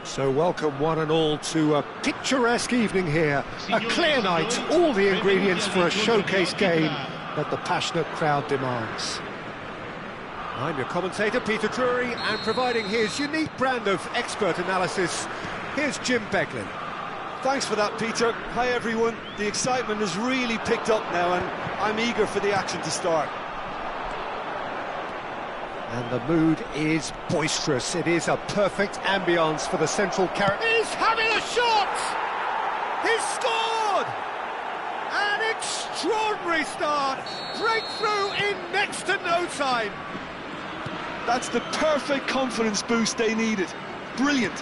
So welcome one and all to a picturesque evening here. A clear night, all the ingredients for a showcase game that the passionate crowd demands. I'm your commentator, Peter Drury, and providing his unique brand of expert analysis, here's Jim Beglin. Thanks for that, Peter. Hi, everyone. The excitement has really picked up now, and I'm eager for the action to start. And the mood is boisterous. It is a perfect ambience for the central character. He's having a shot! He's scored! An extraordinary start! Breakthrough in next to no time! That's the perfect confidence boost they needed. Brilliant.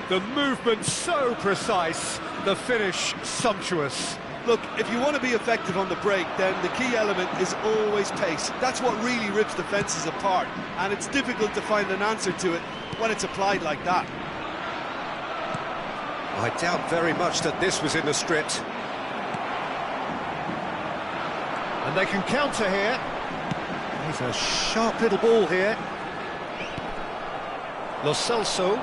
The movement so precise, the finish sumptuous. Look, if you want to be effective on the break, then the key element is always pace. That's what really rips defences apart, and it's difficult to find an answer to it when it's applied like that. I doubt very much that this was in the script. And they can counter here. He's a sharp little ball here. Lo Celso.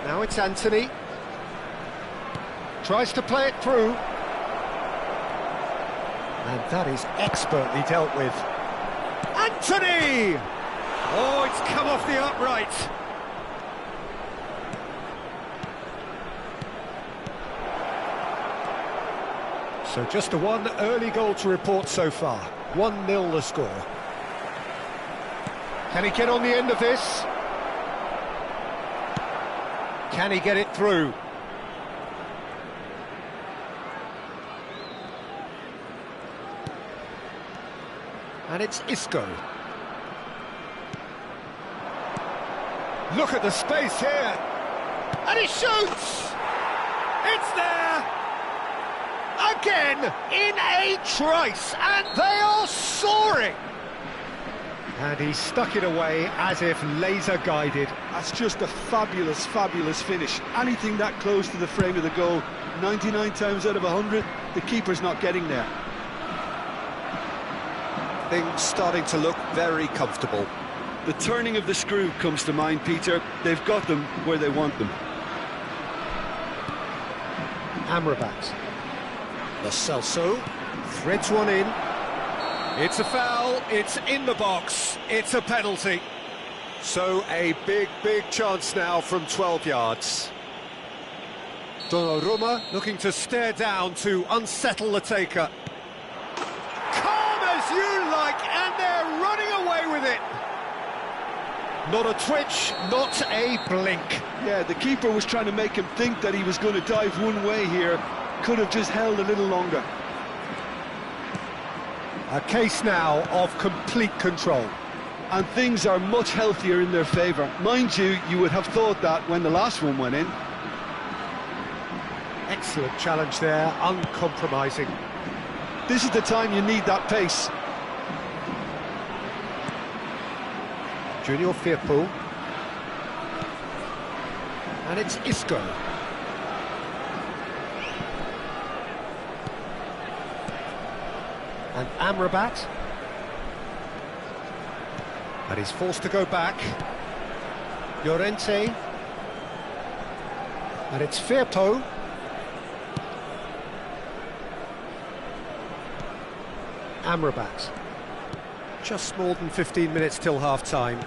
Now it's Anthony. Tries to play it through. And that is expertly dealt with. Anthony! Oh, it's come off the upright. So just a one early goal to report so far. 1-0 the score. Can he get on the end of this? Can he get it through? And it's Isco. Look at the space here. And he shoots! It's there! Again, in a trice, and they are soaring! And he stuck it away as if laser-guided. That's just a fabulous, fabulous finish. Anything that close to the frame of the goal, 99 times out of 100, the keeper's not getting there. Things starting to look very comfortable. The turning of the screw comes to mind, Peter. They've got them where they want them. Amrabat. Lo Celso threads one in. It's a foul, it's in the box, it's a penalty. So a big, big chance now from 12 yards. Donnarumma looking to stare down to unsettle the taker. Calm as you like, and they're running away with it. Not a twitch, not a blink. Yeah, the keeper was trying to make him think that he was going to dive one way here. Could have just held a little longer. A case now of complete control. And things are much healthier in their favour. Mind you, you would have thought that when the last one went in. Excellent challenge there, uncompromising. This is the time you need that pace. Junior Firpo. And it's Isco. And Amrabat. And he's forced to go back. Llorente. And it's Firpo. Amrabat. Just more than 15 minutes till half-time.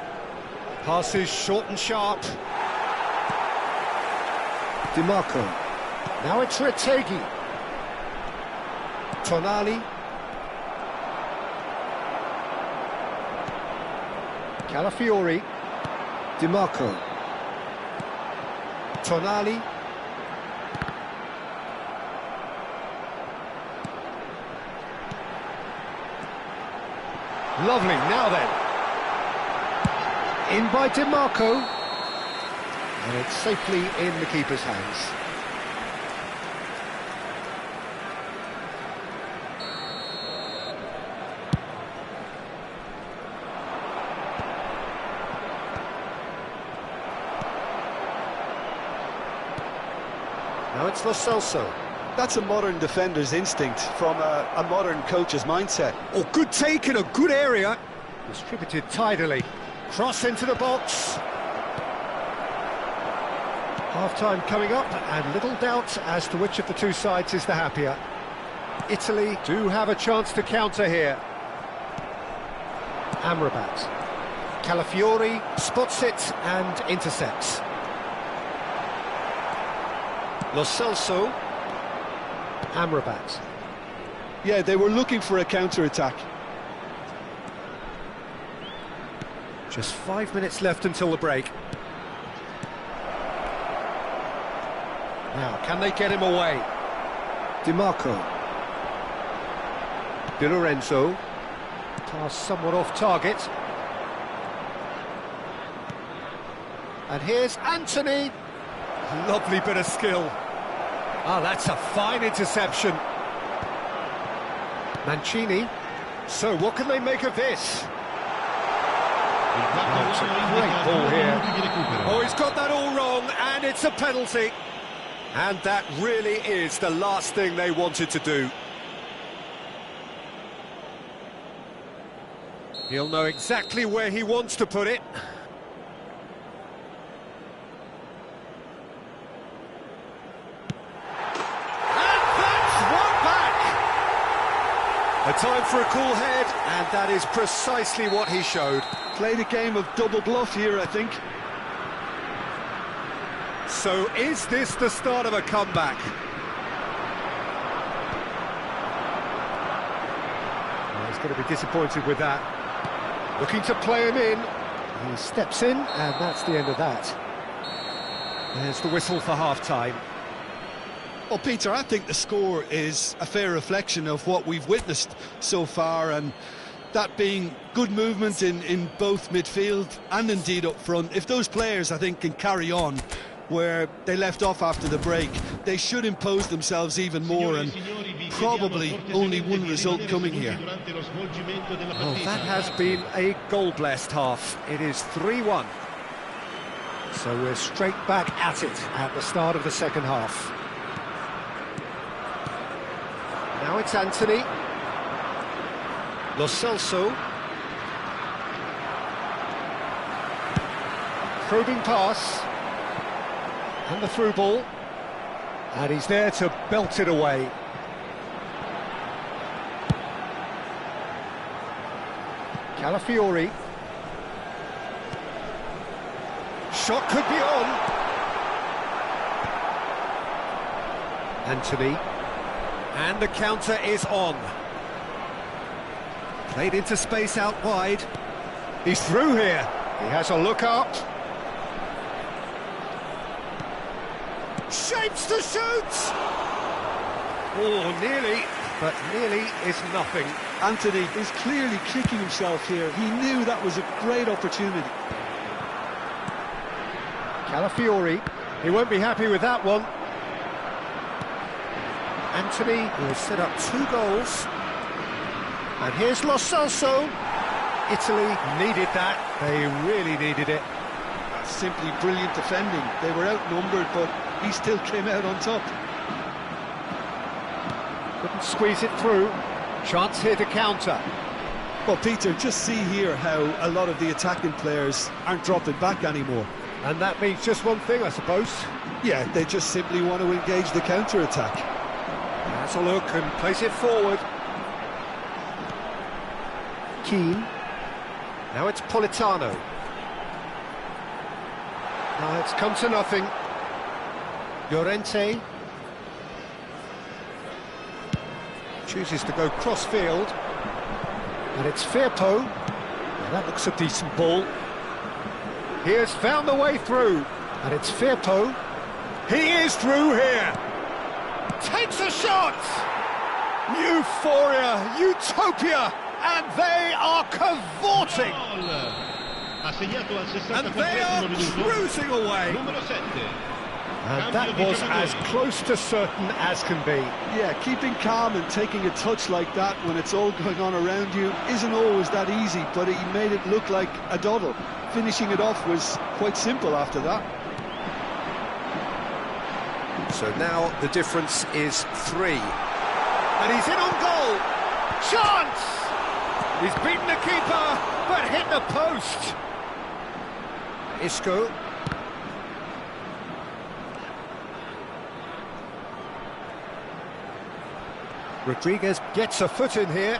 Passes short and sharp. DiMarco. Now it's Retegui. Tonali. Calafiori. DiMarco. Tonali. Lovely, now then. In by DiMarco. And it's safely in the keeper's hands. Now it's Lo Celso. That's a modern defender's instinct from a modern coach's mindset. Oh, good take in a good area. Distributed tidily. Cross into the box. Half-time coming up, and little doubt as to which of the two sides is the happier. Italy do have a chance to counter here. Amrabat. Calafiori spots it and intercepts. Lo Celso. Amrabat. Yeah, they were looking for a counter-attack. Just 5 minutes left until the break. Now, can they get him away? Di Marco. Di Lorenzo. Pass somewhat off target. And here's Anthony. Lovely bit of skill. Ah, that's a fine interception. Mancini. So, what can they make of this? That's a great ball here. Oh, he's got that all wrong, and it's a penalty. And that really is the last thing they wanted to do. He'll know exactly where he wants to put it. And that's one back! A time for a cool head, and that is precisely what he showed. Played a game of double bluff here, I think. So is this the start of a comeback? Well, he's going to be disappointed with that. Looking to play him in. He steps in, and that's the end of that. There's the whistle for half-time. Well, Peter, I think the score is a fair reflection of what we've witnessed so far, and that being good movement in both midfield and indeed up front. If those players, I think, can carry on where they left off after the break, they should impose themselves even more, and probably only one result coming here. Oh, that has been a goal-blessed half. It is 3-1. So we're straight back at it at the start of the second half. Now it's Anthony. Lo Celso. Probing pass. And the through ball. And he's there to belt it away. Calafiori. Shot could be on. Anthony. And the counter is on. Played into space out wide. He's through here. He has a look up. Shapes to shoot! Oh, nearly, but nearly is nothing. Anthony is clearly kicking himself here. He knew that was a great opportunity. Calafiori, he won't be happy with that one. Anthony will set up 2 goals. And here's Lo Celso. Italy needed that. They really needed it. That's simply brilliant defending. They were outnumbered, but he still came out on top. Couldn't squeeze it through. Chance here to counter. Well, Peter, just see here how a lot of the attacking players aren't dropping back anymore. And that means just one thing, I suppose. Yeah, they just simply want to engage the counter-attack. That's a look and place it forward. Keane. Now it's Politano. Now it's come to nothing. Llorente. Chooses to go cross-field. And it's Firpo. Now that looks a decent ball. He has found the way through. And it's Firpo. He is through here. Takes a shot! Euphoria, utopia, and they are cavorting! And they are cruising away! And that was as close to certain as can be. Yeah, keeping calm and taking a touch like that when it's all going on around you isn't always that easy, but he made it look like a doddle. Finishing it off was quite simple after that. So now the difference is 3. And he's in on goal! Chance! He's beaten the keeper, but hit the post. Isco. Rodriguez gets a foot in here.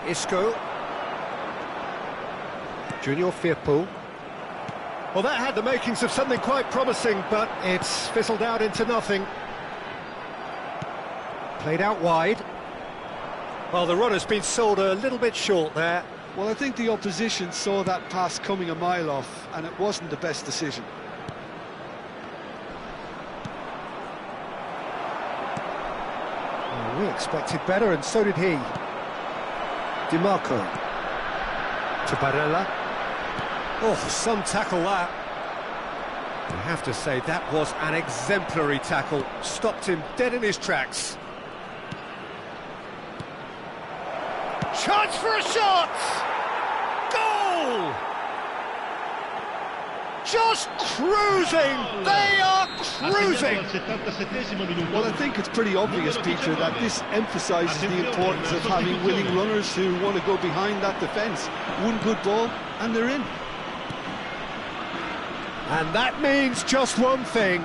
Isco. Junior Firpo. Well, that had the makings of something quite promising, but it's fizzled out into nothing. Played out wide. Well, the runner's been sold a little bit short there. Well, I think the opposition saw that pass coming a mile off, and it wasn't the best decision. Well, we expected better, and so did he. Di Marco. To Barella. Oh, some tackle that. I have to say, that was an exemplary tackle. Stopped him dead in his tracks. Chance for a shot! Goal! Just cruising! They are cruising! Well, I think it's pretty obvious, Peter, that this emphasises the importance of having winning runners who want to go behind that defence. One good ball, and they're in. And that means just one thing,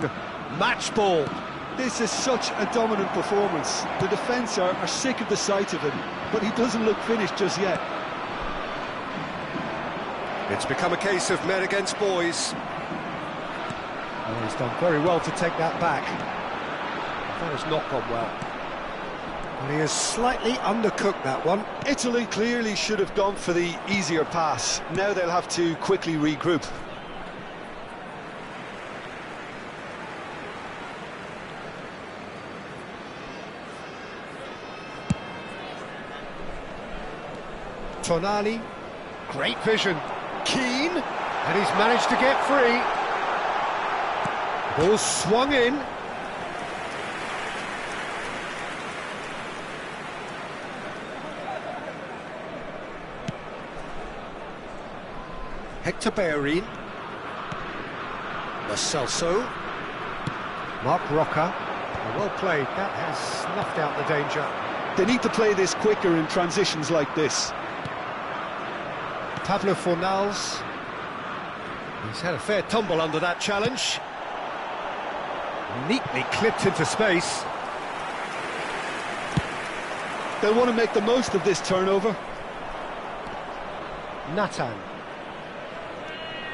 match ball. This is such a dominant performance. The defence are sick of the sight of him, but he doesn't look finished just yet. It's become a case of men against boys. Well, he's done very well to take that back. That has not gone well. And he has slightly undercooked that one. Italy clearly should have gone for the easier pass. Now they'll have to quickly regroup. Tonali, great vision, keen, and he's managed to get free. Ball swung in. Hector Bellerin. Lo Celso. Marc Roca. Well played, that has snuffed out the danger. They need to play this quicker in transitions like this. Pablo Fornals. He's had a fair tumble under that challenge. Neatly clipped into space. They'll want to make the most of this turnover. Nathan.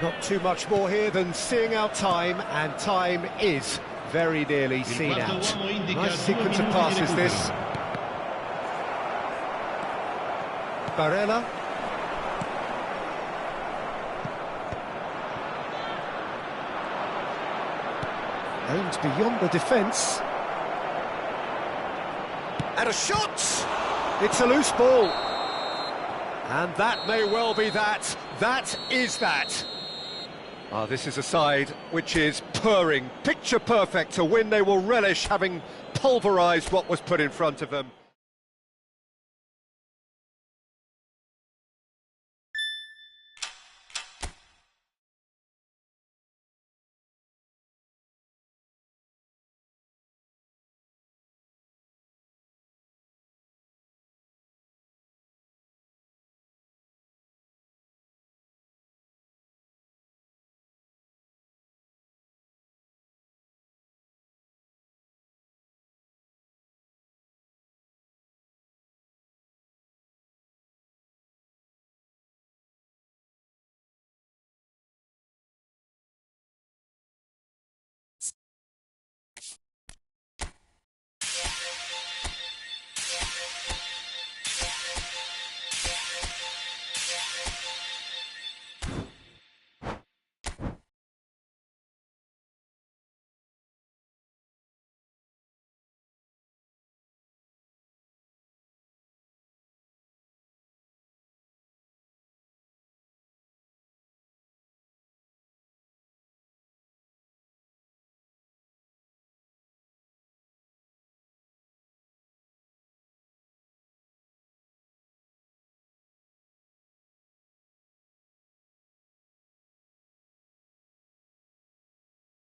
Not too much more here than seeing out time, and time is very nearly seen out. Nice sequence of passes this. Barella. Aims beyond the defence. And a shot! It's a loose ball. And that may well be that. That is that. This is a side which is purring, picture perfect, a win they will relish, having pulverised what was put in front of them.